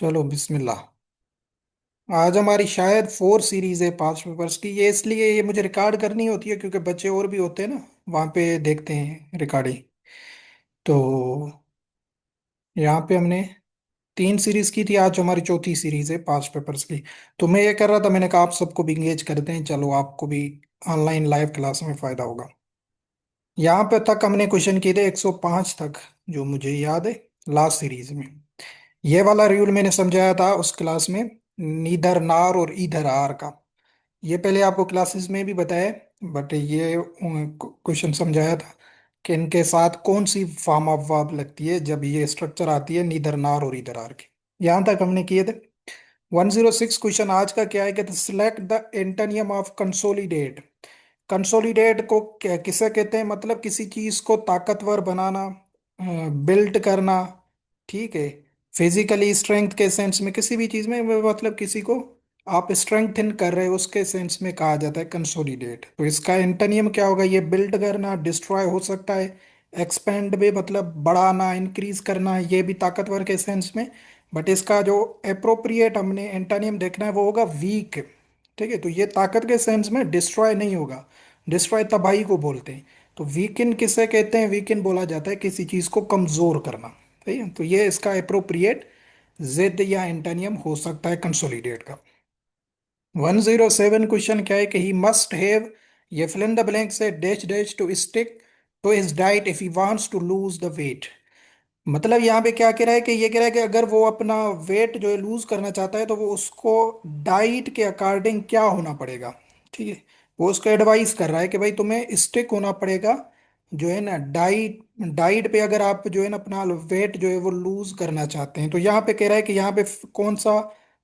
चलो बिस्मिल्लाह। आज हमारी शायद 4 सीरीज है 5 पेपर्स की। ये इसलिए ये मुझे रिकॉर्ड करनी होती है क्योंकि बच्चे और भी होते हैं ना, वहाँ पे देखते हैं रिकॉर्डिंग। तो यहाँ पे हमने 3 सीरीज की थी, आज हमारी चौथी सीरीज है 5 पेपर्स की। तो मैं ये कर रहा था, मैंने कहा आप सबको भी इंगेज करते हैं, चलो आपको भी ऑनलाइन लाइव क्लास में फायदा होगा। यहाँ पे तक हमने क्वेश्चन किए थे 105 तक, जो मुझे याद है लास्ट सीरीज में। ये वाला रूल मैंने समझाया था उस क्लास में, नीदर नार और ईदर आर का। ये पहले आपको क्लासेस में भी बताया, बट ये क्वेश्चन समझाया था कि इनके साथ कौन सी फॉर्म ऑफ वर्ब लगती है जब ये स्ट्रक्चर आती है नीदर नार और ईदर आर की। यहाँ तक हमने किए थे। 106 क्वेश्चन आज का क्या है कि select the antonym of consolidate. Consolidate को किसे कहते हैं? मतलब किसी चीज को ताकतवर बनाना, बिल्ड करना। ठीक है। फिजिकली स्ट्रेंथ के सेंस में किसी भी चीज में मतलब किसी को आप स्ट्रेंथन कर रहे हो उसके सेंस में कहा जाता है कंसोलिडेट। तो इसका एंटोनियम क्या होगा? ये बिल्ड करना, डिस्ट्रॉय हो सकता है, एक्सपेंड भी मतलब बढ़ाना, इंक्रीज करना, ये भी ताकतवर के सेंस में। बट इसका जो अप्रोप्रिएट हमने एंटोनियम देखना है वो होगा वीक। ठीक है, तो ये ताकत के सेंस में डिस्ट्रॉय नहीं होगा। डिस्ट्रॉय तबाही को बोलते हैं। तो वीकिन किसे कहते हैं? वीकिन बोला जाता है किसी चीज को कमजोर करना। ठीक है, तो ये इसका अप्रोप्रिएट जिद या एंटोनियम हो सकता है कंसोलिडेट का। 107 क्वेश्चन क्या है कि ही मस्ट हैव, ये फिल इन द ब्लैंक से dash dash to stick to his diet if he wants to lose the weight. मतलब यहाँ पे क्या कह रहा है कि ये कह रहा है कि अगर वो अपना वेट जो है लूज करना चाहता है तो वो उसको डाइट के अकॉर्डिंग क्या होना पड़ेगा। ठीक है, वो उसको एडवाइस कर रहा है कि भाई तुम्हें स्टिक होना पड़ेगा जो है ना डाइट। डाइट पे अगर आप जो है ना अपना वेट जो है वो लूज करना चाहते हैं, तो यहाँ पे कह रहा है कि यहाँ पे कौन सा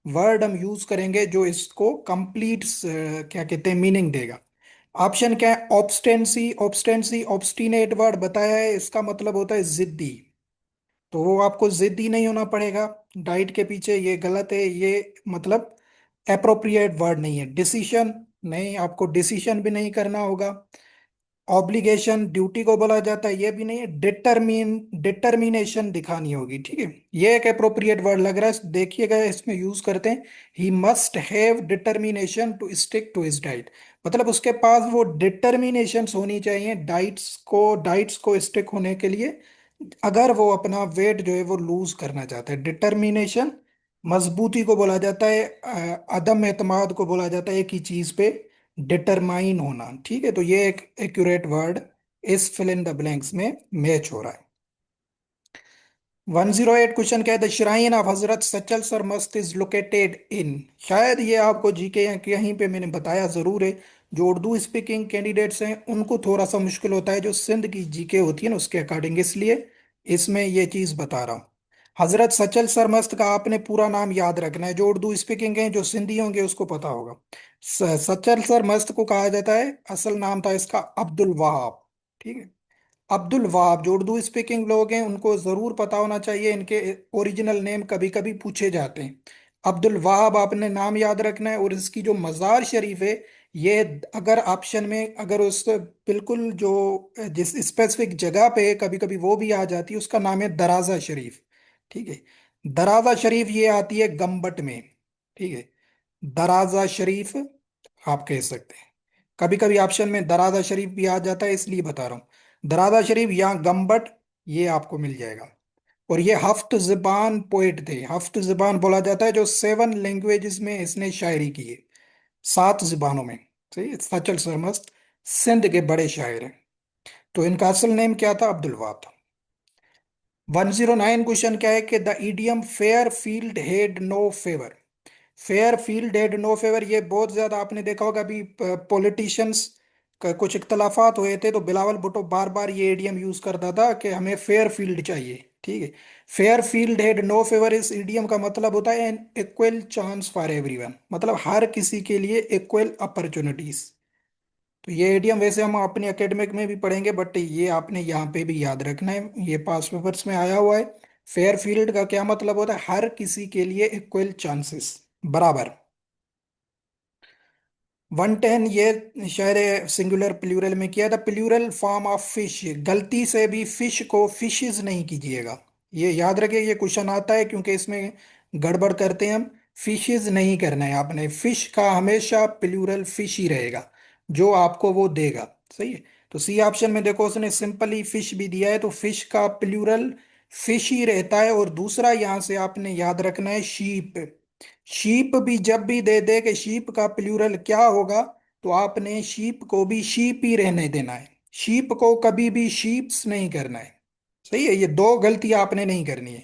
वर्ड हम यूज करेंगे जो इसको कंप्लीट क्या कहते हैं मीनिंग देगा। ऑप्शन क्या है? ऑब्स्टेंसी, ऑब्स्टेंसी ऑब्स्टिनेट वर्ड बताया है, इसका मतलब होता है जिद्दी। तो वो आपको जिद्दी नहीं होना पड़ेगा डाइट के पीछे, ये गलत है ये। मतलब अप्रोप्रिएट वर्ड नहीं है। डिसीशन, नहीं, आपको डिसीशन भी नहीं करना होगा। ऑब्लिगेशन, ड्यूटी को बोला जाता है, ये भी नहीं है। डिटर्मिनेशन दिखानी होगी। ठीक है, ये एक अप्रोप्रिएट वर्ड लग रहा है, देखिएगा इसमें यूज करते हैं। He must have determination to stick to his diet. मतलब उसके पास वो डिटर्मिनेशन होनी चाहिए डाइट्स को स्टिक होने के लिए, अगर वो अपना वेट जो है वो लूज करना चाहता है। डिटर्मिनेशन मजबूती को बोला जाता है, अदम एतमाद को बोला जाता है एक ही चीज पे डिटरमाइन होना। ठीक है, तो ये एक एक्यूरेट वर्ड इस फिल इन द ब्लैंक्स में मैच हो रहा है। 108 क्वेश्चन क्या है? द श्राइन ऑफ हजरत सचल सर मस्त इज लोकेटेड इन। शायद ये आपको जीके या कहीं पे मैंने बताया जरूर है। जो उर्दू स्पीकिंग कैंडिडेट्स हैं उनको थोड़ा सा मुश्किल होता है, जो सिंध की जीके होती है ना उसके अकॉर्डिंग, इसलिए इसमें ये चीज बता रहा हूँ। हजरत सचल सरमस्त का आपने पूरा नाम याद रखना है। जो उर्दू स्पीकिंग है, जो सिंधी होंगे उसको पता होगा। सचल सरमस्त को कहा जाता है, असल नाम था इसका अब्दुल वहाब। ठीक है, अब्दुल वहाब। जो उर्दू स्पीकिंग लोग हैं उनको जरूर पता होना चाहिए, इनके ओरिजिनल नेम कभी कभी पूछे जाते हैं। अब्दुल वहाब आपने नाम याद रखना है। और इसकी जो मज़ार शरीफ है, ये अगर ऑप्शन में अगर उस बिल्कुल जो जिस स्पेसिफिक जगह पे कभी कभी वो भी आ जाती है, उसका नाम है दराजा शरीफ। ठीक है, दराजा शरीफ ये आती है गम्बट में। ठीक है, दराजा शरीफ आप कह सकते हैं। कभी कभी ऑप्शन में दराजा शरीफ भी आ जाता है, इसलिए बता रहा हूँ। दराजा शरीफ या गम्बट, ये आपको मिल जाएगा। और ये हफ्त ज़बान पोइट थे। हफ्त ज़बान बोला जाता है जो 7 लैंग्वेजेस में इसने शायरी की है, 7 ज़बानों में। सही है, सचल सरमस्त सिंध के बड़े शायर हैं। तो इनका असल नेम क्या था? अब्दुल वहाब था। 109 क्वेश्चन क्या है कि the idiom fair field and no favour. Fair field and no favour, ये बहुत ज्यादा आपने देखा होगा। अभी पॉलिटिशियंस का कुछ इख्तलाफात हुए थे तो बिलावल भुट्टो बार बार ये इडियम यूज करता था कि हमें फेयर फील्ड चाहिए। ठीक है, fair field and no favour, इस इडियम का मतलब होता है an equal chance for everyone, मतलब हर किसी के लिए इक्वल अपॉर्चुनिटीज। तो ये इडियम वैसे हम अपने एकेडमिक में भी पढ़ेंगे, बट ये आपने यहाँ पे भी याद रखना है, ये पास पेपर्स में आया हुआ है। फेयर फील्ड का क्या मतलब होता है? हर किसी के लिए इक्वल चांसेस, बराबर। 110, ये शायद सिंगुलर प्लूरल में किया था। प्लूरल फॉर्म ऑफ फिश, गलती से भी फिश को फिशेस नहीं कीजिएगा। ये याद रखिए, ये क्वेश्चन आता है क्योंकि इसमें गड़बड़ करते हैं हम। फिशेज नहीं करना है आपने, फिश का हमेशा प्लूरल फिश ही रहेगा, जो आपको वो देगा। सही है। तो सी ऑप्शन में देखो उसने सिंपली फिश भी दिया है, तो फिश का प्लूरल फिश ही रहता है। और दूसरा यहां से आपने याद रखना है शीप। शीप भी जब भी दे दे कि शीप का प्लूरल क्या होगा, तो आपने शीप को भी शीप ही रहने देना है। शीप को कभी भी शीप्स नहीं करना है। सही है, ये दो गलतियां आपने नहीं करनी है।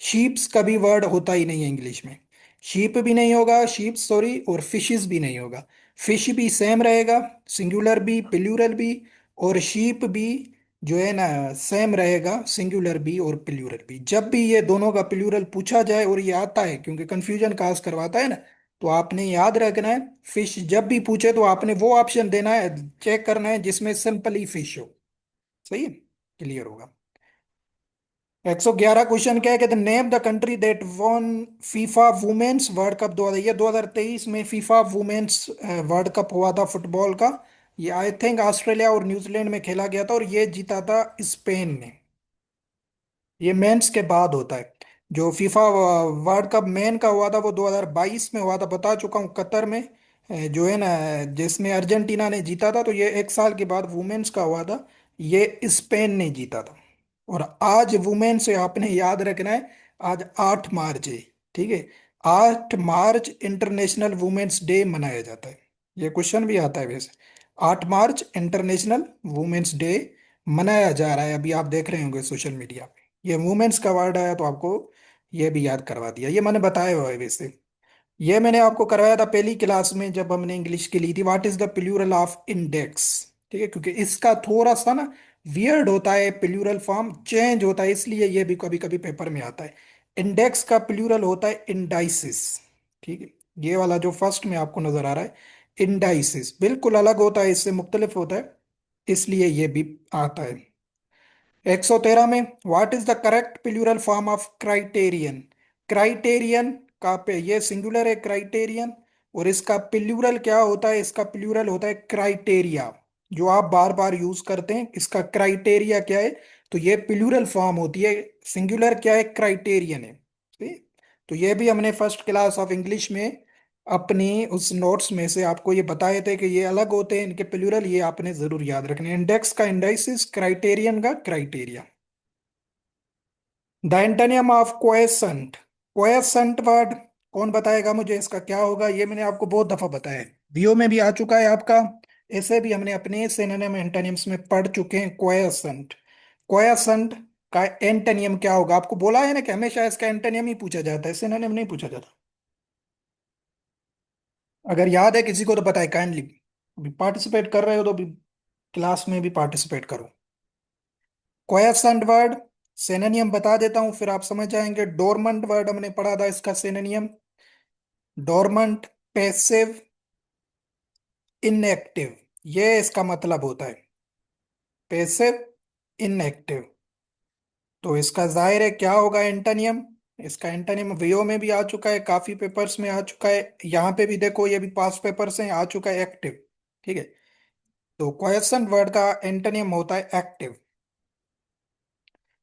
शीप्स कभी वर्ड होता ही नहीं है इंग्लिश में। शीप भी नहीं होगा, शीप सॉरी, और फिशेस भी नहीं होगा। फिश भी सेम रहेगा, सिंगुलर भी प्लूरल भी। और शीप भी जो है ना सेम रहेगा, सिंगुलर भी और प्लूरल भी। जब भी ये दोनों का प्लूरल पूछा जाए, और ये आता है क्योंकि कंफ्यूजन काज करवाता है ना, तो आपने याद रखना है फिश जब भी पूछे तो आपने वो ऑप्शन देना है, चेक करना है जिसमें सिंपली फिश हो। सही है, क्लियर होगा। 111 क्वेश्चन क्या है, कहते name the country that won FIFA women's world cup 2000, ये 2023 में फीफा वुमेन्स वर्ल्ड कप हुआ था फुटबॉल का। ये आई थिंक ऑस्ट्रेलिया और न्यूजीलैंड में खेला गया था, और ये जीता था स्पेन ने। ये मेंस के बाद होता है। जो फीफा वर्ल्ड कप मेन का हुआ था वो 2022 में हुआ था, बता चुका हूँ, कतर में। जो है ना, जिसमें अर्जेंटीना ने जीता था। तो ये एक साल के बाद वुमेन्स का हुआ था, ये स्पेन ने जीता था। और आज वुमेन से आपने याद रखना है, आज 8 मार्च है। ठीक है, 8 मार्च इंटरनेशनल वुमेन्स डे मनाया जाता है। ये क्वेश्चन भी आता है वैसे। 8 मार्च इंटरनेशनल वुमेन्स डे मनाया जा रहा है, अभी आप देख रहे होंगे सोशल मीडिया पे। ये वुमेन्स का वर्ड आया तो आपको ये भी याद करवा दिया, ये मैंने बताया हुआ है वैसे। ये मैंने आपको करवाया था पहली क्लास में जब हमने इंग्लिश की ली थी, what is the plural of index. ठीक है, क्योंकि इसका थोड़ा सा ना वियर्ड होता है, प्लूरल फॉर्म चेंज होता है, इसलिए ये भी कभी कभी पेपर में आता है। इंडेक्स का प्लूरल होता है इंडाइसिस। ठीक है, ये वाला जो फर्स्ट में आपको नजर आ रहा है, इंडाइसिस बिल्कुल अलग होता है, इससे मुख्तलिफ होता है, इसलिए ये भी आता है। 113 में what is the correct plural form of criterion. Criterion का पे ये सिंगुलर है क्राइटेरियन, और इसका प्लूरल क्या होता है, इसका प्लूरल होता है क्राइटेरिया। जो आप बार बार यूज करते हैं, इसका क्राइटेरिया क्या है, तो ये प्लूरल फॉर्म होती है। सिंगुलर क्या है, क्राइटेरियन है। ठीक? तो ये भी हमने फर्स्ट क्लास ऑफ इंग्लिश में अपनी उस नोट्स में से आपको ये बताए थे कि ये अलग होते हैं इनके प्लूरल, ये आपने जरूर याद रखने। इंडेक्स का इंडाइसिस, क्राइटेरियन का criteria. The antonym of quiescent. Quiescent word कौन बताएगा मुझे, इसका क्या होगा, ये मैंने आपको बहुत दफा बताया है, बीओ में भी आ चुका है आपका। ऐसे भी हमने अपने सिनोनिम एंटोनिम्स में पढ़ चुके हैं। क्वेसेंट, क्वेसेंट का एंटोनियम क्या होगा, आपको बोला है ना कि हमेशा इसका एंटोनियम ही पूछा जाता है, सिनोनिम नहीं पूछा जाता। अगर याद है किसी को तो बताए काइंडली। अभी पार्टिसिपेट कर रहे हो तो अभी क्लास में भी पार्टिसिपेट करो। क्वेसेंट वर्ड सिनोनियम बता देता हूं, फिर आप समझ जाएंगे। डोरमेंट वर्ड हमने पढ़ा था, इसका सिनोनियम डोरमेंट, पैसिव, इनएक्टिव। ये इसका मतलब होता है, पैसिव, इनएक्टिव। तो इसका जाहिर है क्या होगा एंटोनियम। इसका एंटोनियम वीओ में भी आ चुका है, काफी पेपर्स में आ चुका है, यहाँ पे भी देखो ये भी पास पेपर से आ चुका है, एक्टिव। ठीक है, तो क्वेश्चन वर्ड का एंटोनियम होता है active.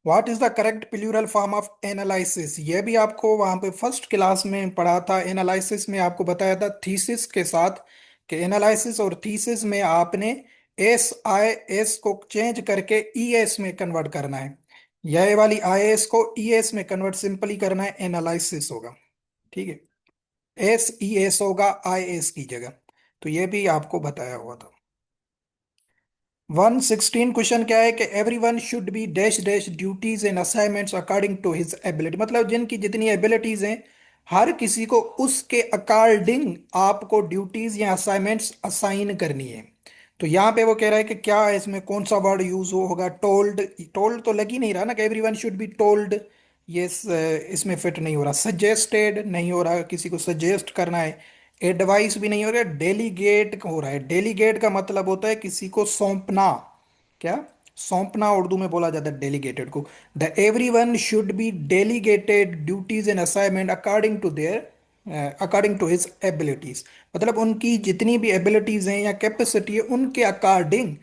What is the correct plural form of analysis, ये भी आपको वहां पे फर्स्ट क्लास में पढ़ा था। एनालिसिस में आपको बताया था थीसिस के साथ, कि एनालिसिस और थीसिस में आपने एस को चेंज करके एस में कन्वर्ट करना है। यह वाली एस को एस में कन्वर्ट सिंपली करना है, एनालिसिस होगा। ठीक है, एस होगा एस की जगह। तो ये भी आपको बताया हुआ था। 116 क्वेश्चन क्या है कि every one should be dash dash duties and assignments according to his ability, मतलब जिनकी जितनी एबिलिटीज हैं, हर किसी को उसके अकॉर्डिंग आपको ड्यूटीज या असाइनमेंट्स असाइन करनी है। तो यहाँ पे वो कह रहा है कि क्या है इसमें कौन सा वर्ड यूज होगा, टोल्ड। टोल्ड तो लग ही नहीं रहा ना कि every one should be told, ये इसमें फिट नहीं हो रहा। सजेस्टेड नहीं हो रहा, किसी को सजेस्ट करना है। एडवाइस भी नहीं हो रहा है, डेलीगेट हो रहा है। डेलीगेट का मतलब होता है किसी को सौंपना। क्या, सौंपना उर्दू में बोला जाता है डेलीगेटेड को। The every one should be delegated duties and assignment according to their according to his abilities, मतलब उनकी जितनी भी एबिलिटीज हैं या कैपेसिटी है उनके अकॉर्डिंग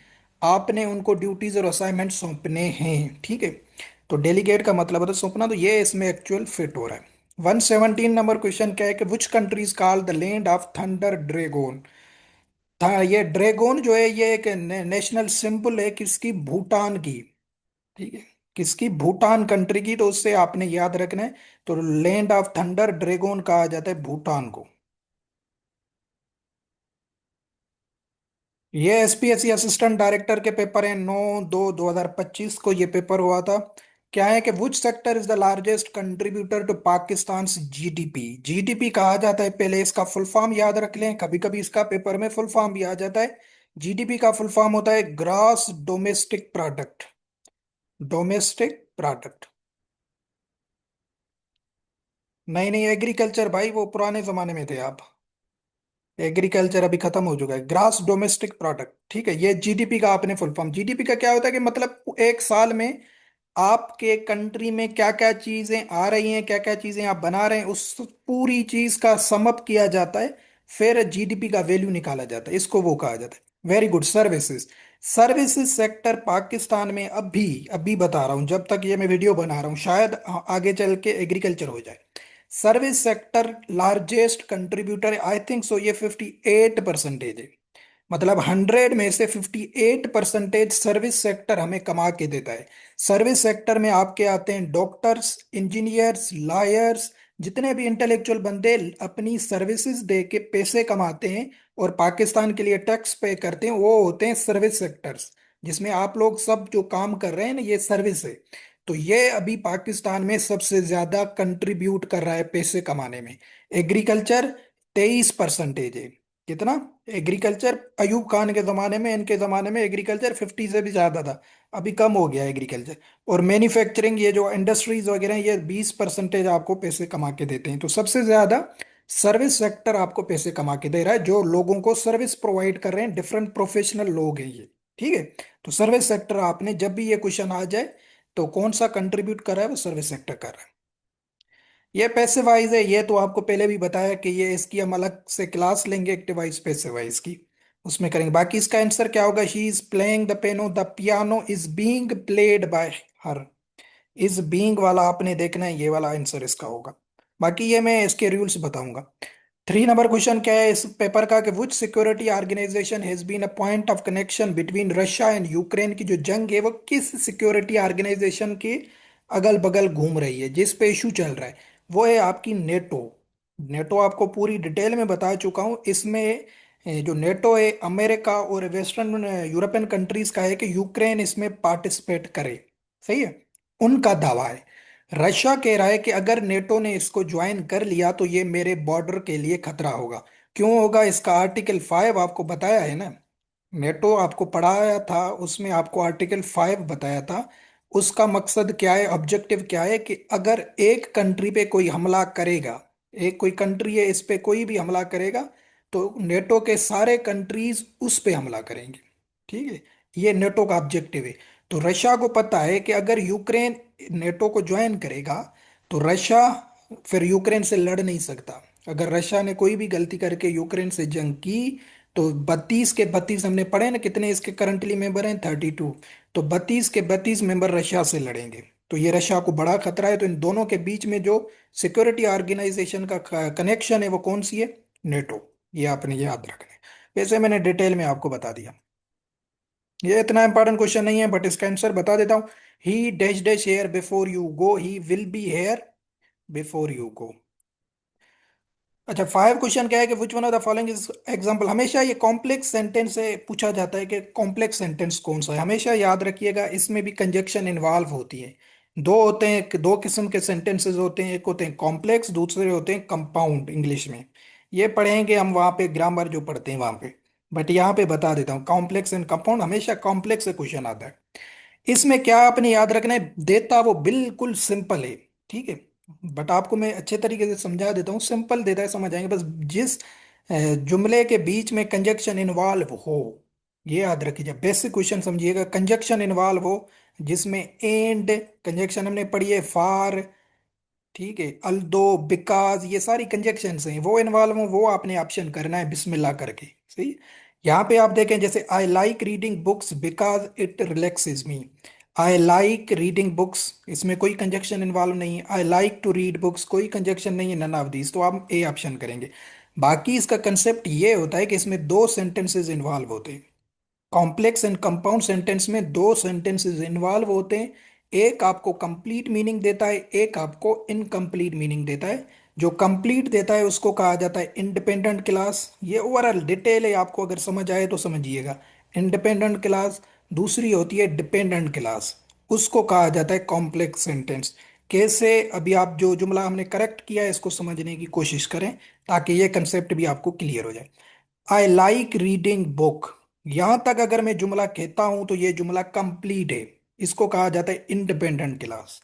आपने उनको ड्यूटीज और असाइनमेंट सौंपने हैं। ठीक है, तो डेलीगेट का मतलब होता है सौंपना, तो ये इसमें एक्चुअल फिट हो रहा है। 117 नंबर क्वेश्चन क्या है कि which country is called the land of thunder dragon. था ये ड्रैगन जो है ये एक नेशनल सिंबल है किसकी, भूटान की। ठीक है, किसकी, भूटान कंट्री की, तो उससे आपने याद रखना है। तो लैंड ऑफ थंडर ड्रैगन कहा जाता है भूटान को। ये एसपीएससी असिस्टेंट डायरेक्टर के पेपर है, 9/2/2025 को ये पेपर हुआ था। क्या है कि which sector is the largest contributor to Pakistan GDP. GDP कहा जाता है, पहले इसका फुल फॉर्म याद रख लें, कभी कभी इसका पेपर में फुल फॉर्म भी आ जाता है। जीडीपी का फुल फॉर्म होता है gross domestic product. Domestic product. नहीं नहीं, एग्रीकल्चर भाई, वो पुराने जमाने में थे आप। एग्रीकल्चर अभी खत्म हो चुका है, ग्रास डोमेस्टिक प्रोडक्ट। ठीक है, ये जीडीपी का आपने फुल फॉर्म, जीडीपी का क्या होता है कि मतलब एक साल में आपके कंट्री में क्या क्या चीजें आ रही हैं, क्या क्या चीजें आप बना रहे हैं, उस पूरी चीज का समअप किया जाता है। फिर जीडीपी का वैल्यू निकाला जाता है, इसको वो कहा जाता है। Very good. Services. Services sector Pakistan में अभी, अभी बता रहा हूं, जब तक ये मैं वीडियो बना रहा हूं शायद आगे चल के एग्रीकल्चर हो जाए। Service sector largest contributor, I think so, ये 58% है। मतलब 100 में से 58% सर्विस सेक्टर हमें कमा के देता है। सर्विस सेक्टर में आपके आते हैं डॉक्टर्स, इंजीनियर्स, लॉयर्स, जितने भी इंटेलेक्चुअल बंदे अपनी सर्विसेज दे के पैसे कमाते हैं और पाकिस्तान के लिए टैक्स पे करते हैं, वो होते हैं सर्विस सेक्टर्स। जिसमें आप लोग सब जो काम कर रहे हैं ना, ये सर्विस है। तो ये अभी पाकिस्तान में सबसे ज्यादा कंट्रीब्यूट कर रहा है पैसे कमाने में। एग्रीकल्चर 23% है। कितना? एग्रीकल्चर अयूब खान के जमाने में, इनके जमाने में एग्रीकल्चर 50 से भी ज्यादा था। अभी कम हो गया एग्रीकल्चर। और मैन्युफैक्चरिंग, ये जो इंडस्ट्रीज वगैरह हैं, ये 20% आपको पैसे कमा के देते हैं। तो सबसे ज्यादा सर्विस सेक्टर आपको पैसे कमा के दे रहा है, जो लोगों को सर्विस प्रोवाइड कर रहे हैं, डिफरेंट प्रोफेशनल लोग हैं ये। ठीक है। तो सर्विस सेक्टर आपने जब भी ये क्वेश्चन आ जाए, तो कौन सा कंट्रीब्यूट कर रहा है, वो सर्विस सेक्टर कर रहा है। ये पैसिव वाइज है, ये तो आपको पहले भी बताया कि ये इसकी हम अलग से क्लास लेंगे, एक्टिव वाइज पैसिव वाइज की, उसमें करेंगे। बाकी इसका आंसर क्या होगा, she is playing the piano is being played by हर। इस बीइंग वाला आपने देखना है, ये वाला आंसर इसका होगा। बाकी ये मैं इसके रूल्स बताऊंगा। 3 नंबर क्वेश्चन क्या है इस पेपर का, कि which security organisation has been a point of connection between Russia and Ukraine. की जो जंग है वो किस सिक्योरिटी ऑर्गेनाइजेशन के अगल बगल घूम रही है, जिस पे इशू चल रहा है, वो है आपकी नेटो। नेटो आपको पूरी डिटेल में बता चुका हूँ इसमें। जो नेटो है अमेरिका और वेस्टर्न यूरोपियन कंट्रीज का है कि यूक्रेन इसमें पार्टिसिपेट करे। सही है, उनका दावा है। रशिया कह रहा है कि अगर नेटो ने इसको ज्वाइन कर लिया तो ये मेरे बॉर्डर के लिए खतरा होगा। क्यों होगा, इसका आर्टिकल 5 आपको बताया है ना। नेटो आपको पढ़ाया था, उसमें आपको आर्टिकल 5 बताया था। उसका मकसद क्या है, ऑब्जेक्टिव क्या है, कि अगर एक कंट्री पे कोई हमला करेगा, एक कोई कंट्री है इस पे कोई भी हमला करेगा, तो नेटो के सारे कंट्रीज उस पे हमला करेंगे। ठीक है, ये नेटो का ऑब्जेक्टिव है। तो रशिया को पता है कि अगर यूक्रेन नेटो को ज्वाइन करेगा, तो रशिया फिर यूक्रेन से लड़ नहीं सकता। अगर रशिया ने कोई भी गलती करके यूक्रेन से जंग की, तो 32 के 32 हमने पढ़े ना, कितने इसके करंटली मेंबर हैं, 32। तो 32 के 32 मेंबर रशिया से लड़ेंगे। तो ये रशिया को बड़ा खतरा है। तो इन दोनों के बीच में जो सिक्योरिटी ऑर्गेनाइजेशन का कनेक्शन है वो कौन सी है, नेटो। ये आपने याद रखना है। वैसे मैंने डिटेल में आपको बता दिया। ये इतना इंपॉर्टेंट क्वेश्चन नहीं है, बट इसका आंसर बता देता हूँ। He dash dash here before you go, he will be here before you go. अच्छा, 5 क्वेश्चन क्या है कि which one of the following is example. हमेशा ये कॉम्प्लेक्स सेंटेंस से पूछा जाता है कि कॉम्प्लेक्स सेंटेंस कौन सा है। हमेशा याद रखिएगा, इसमें भी कंजक्शन इन्वॉल्व होती है। दो होते हैं, दो किस्म के सेंटेंसेस होते हैं, एक होते हैं कॉम्प्लेक्स, दूसरे होते हैं कंपाउंड इंग्लिश में। ये पढ़ेंगे हम वहाँ पे, ग्रामर जो पढ़ते हैं वहाँ पे। बट यहाँ पे बता देता हूँ, कॉम्प्लेक्स एंड कंपाउंड, हमेशा कॉम्प्लेक्स से क्वेश्चन आता है। इसमें क्या आपने याद रखना है, देता वो बिल्कुल सिंपल है। ठीक है, बट आपको मैं अच्छे तरीके से समझा देता हूँ, सिंपल देता है, समझ आएंगे। बस जिस जुमले के बीच में कंजक्शन इन्वॉल्व हो, ये याद रखिए। बेसिक क्वेश्चन समझिएगा, कंजक्शन इन्वॉल्व हो, जिसमें एंड कंजक्शन हमने पढ़ी है, फॉर, ठीक है, अल्दो, बिकॉज, ये सारी कंजक्शंस हैं, वो इन्वॉल्व हो, वो आपने ऑप्शन करना है बिस्मिल्लाह करके। सही। यहाँ पे आप देखें, जैसे I like reading books because it relaxes me. I like reading books, इसमें कोई कंजक्शन इन्वॉल्व नहीं है। I like to read books, कोई कंजक्शन नहीं है, नन ऑफ दीज, तो आप ए ऑप्शन करेंगे। बाकी इसका कंसेप्ट ये होता है कि इसमें दो सेंटेंसेस इन्वॉल्व होते हैं। कॉम्प्लेक्स एंड कंपाउंड सेंटेंस में दो सेंटेंसेस इन्वॉल्व होते हैं। एक आपको कंप्लीट मीनिंग देता है, एक आपको इनकम्प्लीट मीनिंग देता है। जो कंप्लीट देता है उसको कहा जाता है इंडिपेंडेंट क्लास। ये ओवरऑल डिटेल है, आपको अगर समझ आए तो समझिएगा। Independent class. दूसरी होती है डिपेंडेंट क्लास, उसको कहा जाता है कॉम्प्लेक्स सेंटेंस। कैसे, अभी आप जो जुमला हमने करेक्ट किया है इसको समझने की कोशिश करें, ताकि ये कंसेप्ट भी आपको क्लियर हो जाए। आई लाइक रीडिंग बुक, यहां तक अगर मैं जुमला कहता हूं तो ये जुमला कंप्लीट है। इसको कहा जाता है इंडिपेंडेंट क्लास।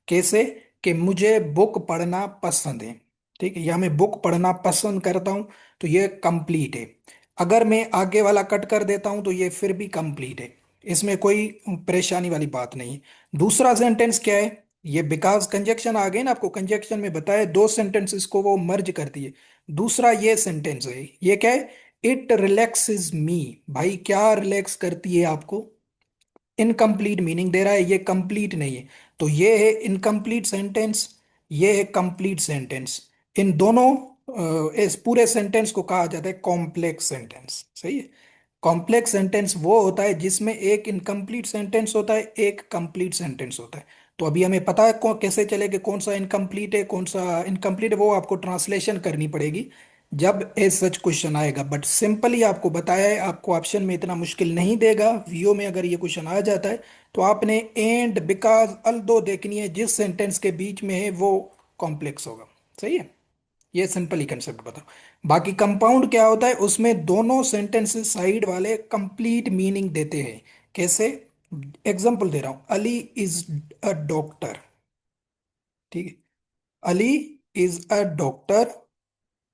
कैसे, कि मुझे बुक पढ़ना पसंद है, ठीक है, या मैं बुक पढ़ना पसंद करता हूं, तो ये कंप्लीट है। अगर मैं आगे वाला कट कर देता हूं तो ये फिर भी कंप्लीट है, इसमें कोई परेशानी वाली बात नहीं है। दूसरा सेंटेंस क्या है, ये बिकॉज कंजक्शन आ गए ना, आपको कंजक्शन में बताया दो सेंटेंसेस को वो मर्ज करती है। दूसरा ये सेंटेंस है, ये क्या है, इट रिलैक्सेस मी। भाई क्या रिलैक्स करती है आपको, इनकम्प्लीट मीनिंग दे रहा है, ये कंप्लीट नहीं है। तो ये है इनकम्प्लीट सेंटेंस, ये है कंप्लीट सेंटेंस। इन दोनों इस पूरे सेंटेंस को कहा जाता है कॉम्प्लेक्स सेंटेंस, सही है। कॉम्प्लेक्स सेंटेंस वो होता है जिसमें एक इनकम्प्लीट सेंटेंस होता है, एक कंप्लीट सेंटेंस होता है। तो अभी हमें पता है कैसे चले कि कौन सा इनकम्प्लीट है कौन सा इनकम्प्लीट है, वो आपको ट्रांसलेशन करनी पड़ेगी जब एज सच क्वेश्चन आएगा। बट सिंपली आपको बताया है, आपको ऑप्शन में इतना मुश्किल नहीं देगा। वीओ में अगर ये क्वेश्चन आ जाता है तो आपने एंड बिकॉज अल दो देखनी है, जिस सेंटेंस के बीच में है वो कॉम्प्लेक्स होगा, सही है। ये सिंपल ही कंसेप्ट बताओ। बाकी कंपाउंड क्या होता है, उसमें दोनों सेंटेंसेस साइड वाले कंप्लीट मीनिंग देते हैं। कैसे, एग्जांपल दे रहा हूं, अली इज अ डॉक्टर, ठीक है, अली इज अ डॉक्टर,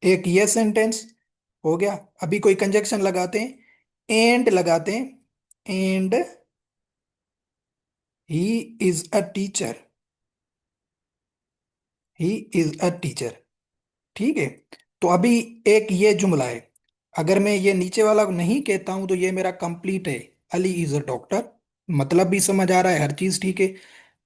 एक ये सेंटेंस हो गया। अभी कोई कंजक्शन लगाते हैं, एंड लगाते हैं, and he is a teacher, he is a teacher, ठीक है। तो अभी एक ये जुमला है, अगर मैं ये नीचे वाला नहीं कहता हूं तो ये मेरा कंप्लीट है, अली इज अ डॉक्टर, मतलब भी समझ आ रहा है, हर चीज ठीक है।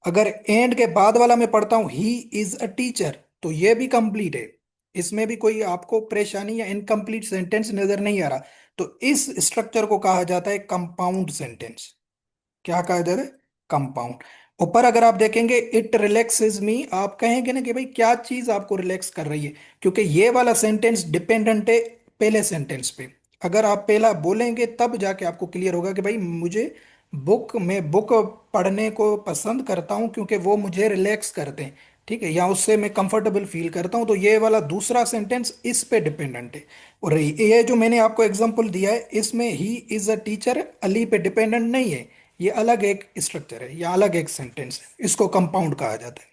अगर एंड के बाद वाला मैं पढ़ता हूं ही इज अ टीचर, तो ये भी कंप्लीट है, इसमें भी कोई आपको परेशानी या इनकम्प्लीट सेंटेंस नजर नहीं आ रहा। तो इस स्ट्रक्चर को कहा जाता है कंपाउंड सेंटेंस। क्या कहा जाता है, कंपाउंड। ऊपर अगर आप देखेंगे इट रिलैक्सेस मी, आप कहेंगे ना कि भाई क्या चीज आपको रिलैक्स कर रही है, क्योंकि ये वाला सेंटेंस डिपेंडेंट है पहले सेंटेंस पे। अगर आप पहला बोलेंगे तब जाके आपको क्लियर होगा कि भाई मुझे बुक पढ़ने को पसंद करता हूँ क्योंकि वो मुझे रिलैक्स करते हैं, ठीक है, या उससे मैं कंफर्टेबल फील करता हूँ। तो ये वाला दूसरा सेंटेंस इस पे डिपेंडेंट है। और ये जो मैंने आपको एग्जांपल दिया है इसमें he is a teacher Ali पे डिपेंडेंट नहीं है, ये अलग एक स्ट्रक्चर है या अलग एक सेंटेंस है, इसको कंपाउंड कहा जाता है।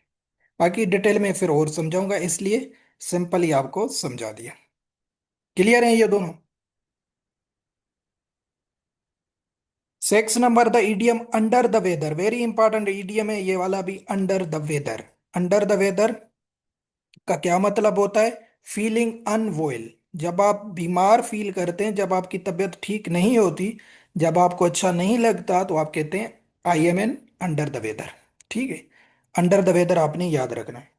बाकी डिटेल में फिर और समझाऊंगा, इसलिए सिंपल ही आपको समझा दिया। क्लियर है ये दोनों। Six number the idiom under the weather, very important idiom है ये वाला भी, under the weather. Under the weather का क्या मतलब होता है, फीलिंग अनवेल। जब आप बीमार फील करते हैं, जब आपकी तबीयत ठीक नहीं होती, जब आपको अच्छा नहीं लगता, तो आप कहते हैं I am an under the weather, ठीक है। अंडर द वेदर आपने याद रखना है।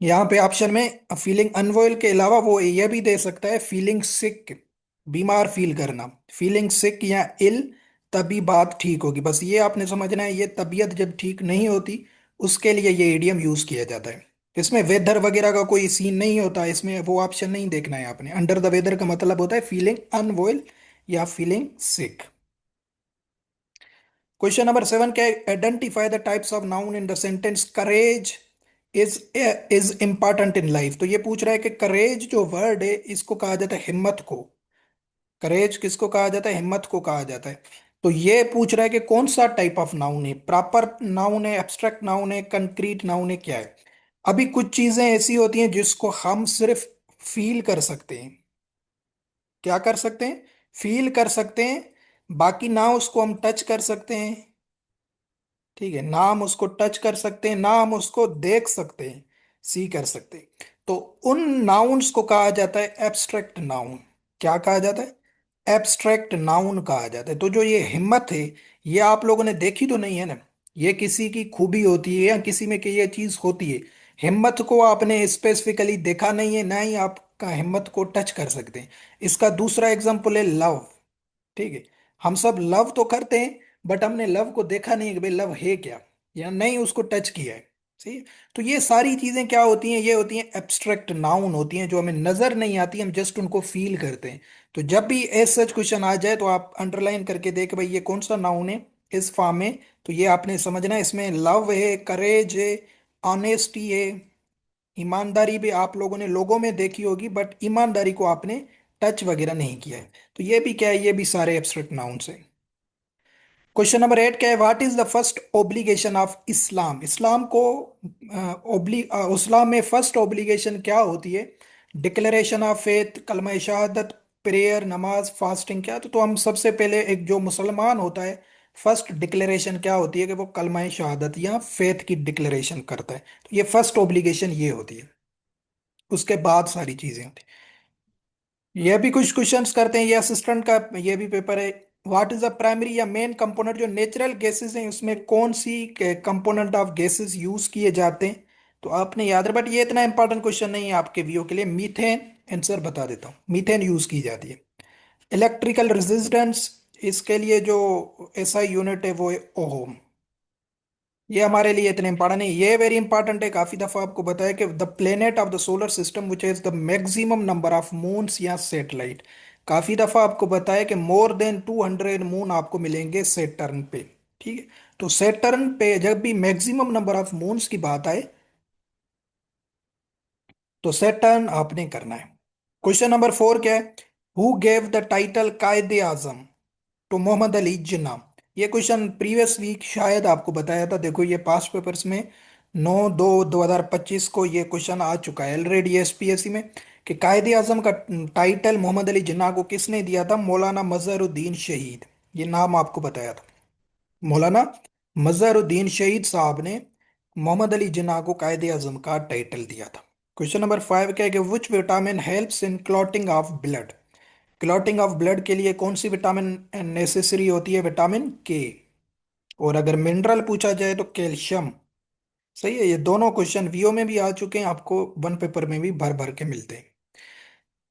यहाँ पे ऑप्शन में फीलिंग अनवेल के अलावा वो ये भी दे सकता है फीलिंग सिक, बीमार फील करना, फीलिंग सिक या इल, तभी बात ठीक होगी। बस ये आपने समझना है, ये तबीयत जब ठीक नहीं होती उसके लिए ये इडियम यूज किया जाता है। इसमें वेदर वगैरह का कोई सीन नहीं होता, इसमें वो ऑप्शन नहीं देखना है आपने। अंडर द वेदर का मतलब होता है फीलिंग अनवेल या फीलिंग सिक। क्वेश्चन नंबर 7 क्या है, identify the types of noun in the sentence courage is is important in life. तो ये पूछ रहा है कि करेज जो वर्ड है इसको कहा जाता है हिम्मत को। करेज किसको कहा जाता है, हिम्मत को कहा जाता है। तो ये पूछ रहा है कि कौन सा टाइप ऑफ नाउन है, प्रॉपर नाउन है, एब्स्ट्रैक्ट नाउन है, कंक्रीट नाउन है, क्या है। अभी कुछ चीजें ऐसी होती हैं जिसको हम सिर्फ फील कर सकते हैं। क्या कर सकते हैं, फील कर सकते हैं। बाकी ना उसको हम टच कर सकते हैं, ठीक है, ना हम उसको टच कर सकते हैं, ना हम उसको देख सकते हैं, सी कर सकते हैं। तो उन नाउन्स को कहा जाता है एब्स्ट्रैक्ट नाउन। क्या कहा जाता है, एब्स्ट्रैक्ट नाउन कहा जाता है। तो जो ये हिम्मत है, ये आप लोगों ने देखी तो नहीं है ना, ये किसी की खूबी होती है या किसी में कि ये चीज होती है। हिम्मत को आपने स्पेसिफिकली देखा नहीं है, ना ही आपका हिम्मत को टच कर सकते हैं। इसका दूसरा एग्जाम्पल है लव। ठीक है, हम सब लव तो करते हैं, बट हमने लव को देखा नहीं है कि भाई लव है क्या, या नहीं उसको टच किया है। सही है? तो ये सारी चीजें क्या होती हैं, ये होती हैं एब्स्ट्रैक्ट नाउन होती हैं, जो हमें नजर नहीं आती, हम जस्ट उनको फील करते हैं। तो जब भी एज सच क्वेश्चन आ जाए तो आप अंडरलाइन करके देख भाई ये कौन सा नाउन है इस फॉर्म में। तो ये आपने समझना है, इसमें लव है, करेज है, ऑनेस्टी है, ईमानदारी भी आप लोगों ने लोगों में देखी होगी, बट ईमानदारी को आपने टच वगैरह नहीं किया है। तो ये भी क्या है, ये भी सारे एब्स्ट्रैक्ट नाउन्स हैं। क्वेश्चन नंबर 8 क्या है, what is the first obligation of Islam. इस्लाम को इस्लाम में फर्स्ट ओब्लिगेशन क्या होती है। डिक्लेरेशन ऑफ फेथ, कलमा शहादत, प्रेयर, नमाज, फास्टिंग, क्या तो हम सबसे पहले एक जो मुसलमान होता है, फर्स्ट डिक्लेरेशन क्या होती है कि वो कलमा शहादत या फेथ की डिक्लेरेशन करता है। तो ये फर्स्ट ओब्लिगेशन ये होती है, उसके बाद सारी चीजें होती हैं। ये भी कुछ क्वेश्चंस करते हैं, ये असिस्टेंट का ये भी पेपर है। व्हाट इज द प्राइमरी या मेन कंपोनेंट, जो नेचुरल गैसेस हैं उसमें कौन सी कंपोनेंट ऑफ गैसेस यूज किए जाते हैं। तो आपने याद रखा, बट ये इतना इंपॉर्टेंट क्वेश्चन नहीं है आपके व्यू के लिए। मीथेन, आंसर बता देता हूँ, मीथेन यूज की जाती है। इलेक्ट्रिकल रेजिस्टेंस, इसके लिए जो एसआई यूनिट है वो है ओहम। ये हमारे लिए इतने इंपॉर्टेंट नहीं, ये वेरी इंपॉर्टेंट है, काफी दफा आपको बताया कि the planet of the solar system which is the maximum number of moons या सैटेलाइट। काफी दफा आपको बताया कि मोर देन 200 मून आपको मिलेंगे सेटर्न पे। ठीक है, तो सेटर्न पे जब भी मैक्सिमम नंबर ऑफ मून्स की बात आए तो सेटर्न आपने करना है। क्वेश्चन नंबर 4 क्या है, हु गेव द टाइटल कायदे आजम तो मोहम्मद अली जिन्ना। ये क्वेश्चन प्रीवियस वीक शायद आपको बताया था, देखो ये पास्ट पेपर्स में 9/2/2025 को ये क्वेश्चन आ चुका है ऑलरेडी एसपीएससी में, कि कायदे आजम का टाइटल मोहम्मद अली जिन्ना को किसने दिया था, मौलाना मजहरुद्दीन शहीद। ये नाम आपको बताया था, मौलाना मजहरुद्दीन शहीद साहब ने मोहम्मद अली जिन्ना को कायदे आजम का टाइटल दिया था। क्वेश्चन नंबर 5 क्या है कि which vitamin helps in clotting of blood. Clotting of blood के लिए कौन सी विटामिन नेसेसरी होती है, विटामिन के। और अगर मिनरल पूछा जाए तो कैल्शियम। सही है, ये दोनों क्वेश्चन वीओ में भी आ चुके हैं, आपको वन पेपर में भी भर भर के मिलते हैं।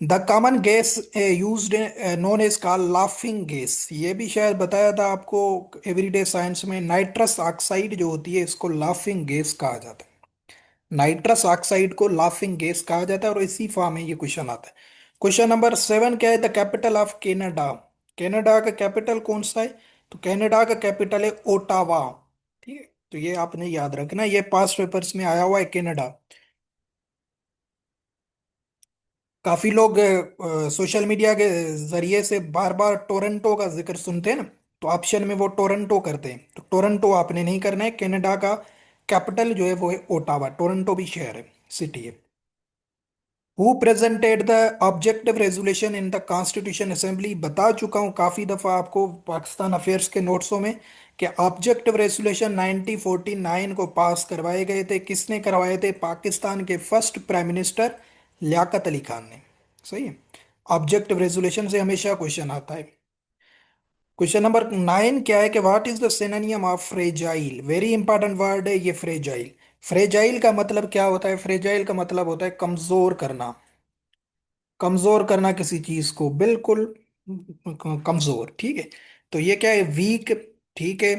The common gas used known as call laughing gas, ये भी शायद बताया था आपको एवरीडे साइंस में। नाइट्रस ऑक्साइड जो होती है इसको लाफिंग गैस कहा जाता है। नाइट्रस ऑक्साइड को लाफिंग गैस कहा जाता है, और इसी फॉर्म में ये क्वेश्चन आता है। क्वेश्चन नंबर 7 क्या है, the capital of Canada. Canada का कैपिटल कौन सा है, तो कनाडा का कैपिटल है ओटावा। ठीक है, तो ये आपने याद रखना, ये पास्ट पेपर्स में आया हुआ है कनाडा। काफी लोग सोशल मीडिया के जरिए से बार बार टोरंटो का जिक्र सुनते हैं ना, तो ऑप्शन में वो टोरंटो करते हैं, तो टोरंटो आपने नहीं करना है। कनाडा का कैपिटल जो है वो है ओटावा, टोरंटो भी शहर है, सिटी है। Who presented the objective resolution in the constitution assembly, बता चुका हूं काफी दफा आपको पाकिस्तान अफेयर्स के नोट्सों में, कि ऑब्जेक्टिव रेजोल्यूशन 1949 को पास करवाए गए थे। किसने करवाए थे, पाकिस्तान के first prime minister Liaquat Ali Khan ने। सही है, ऑब्जेक्टिव रेजोल्यूशन से हमेशा क्वेश्चन आता है। क्वेश्चन नंबर 9 क्या है कि what is the synonym of fragile. Very important word है ये फ्रेजाइल। फ्रेजाइल का मतलब क्या होता है, फ्रेजाइल का मतलब होता है कमजोर करना। कमजोर करना किसी चीज को, बिल्कुल कमजोर। ठीक है, तो ये क्या है, वीक। ठीक है,